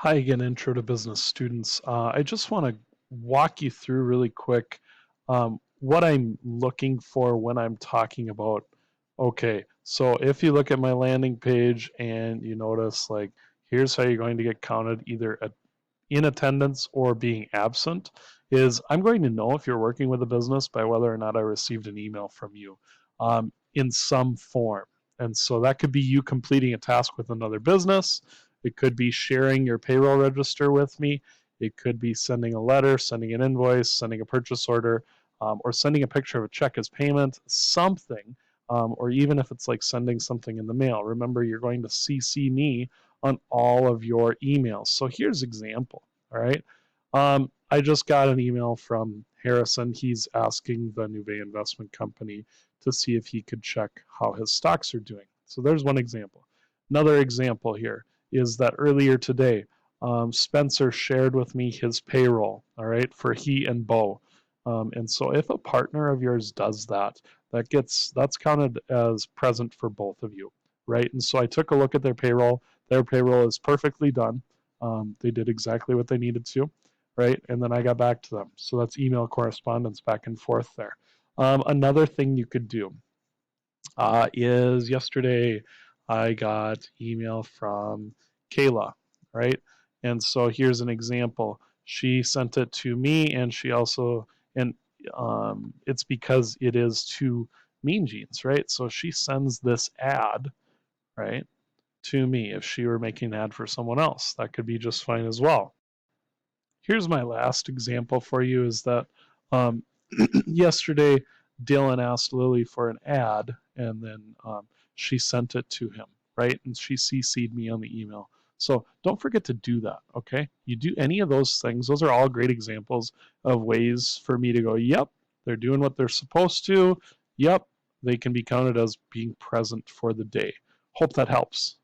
Hi again, Intro to Business students. I just want to walk you through really quick what I'm looking for when I'm talking about, okay, so if you look at my landing page and you notice like, here's how you're going to get counted either in attendance or being absent, is I'm going to know if you're working with a business by whether or not I received an email from you in some form. And so that could be you completing a task with another business. It could be sharing your payroll register with me. It could be sending a letter, sending an invoice, sending a purchase order, or sending a picture of a check as payment, something, or even if it's like sending something in the mail. Remember, you're going to CC me on all of your emails. So here's example, all right? I just got an email from Harrison. He's asking the Nuvei Investment Company to see if he could check how his stocks are doing. So there's one example. Another example here is that earlier today, Spencer shared with me his payroll, all right, for he and Bo. And so if a partner of yours does that, that's counted as present for both of you, right? And so I took a look at their payroll. Their payroll is perfectly done. They did exactly what they needed to, right? And then I got back to them. So that's email correspondence back and forth there. Another thing you could do is yesterday I got email from Kayla, right? And so here's an example. She sent it to me, and she also, and it's because it is to Mean Jeans, right? So she sends this ad, right, to me. If she were making an ad for someone else, that could be just fine as well. Here's my last example for you is that um, yesterday Dylan asked Lily for an ad, and then she sent it to him, right? And she CC'd me on the email. So don't forget to do that, okay? You do any of those things, those are all great examples of ways for me to go, yep, they're doing what they're supposed to. Yep, they can be counted as being present for the day. Hope that helps.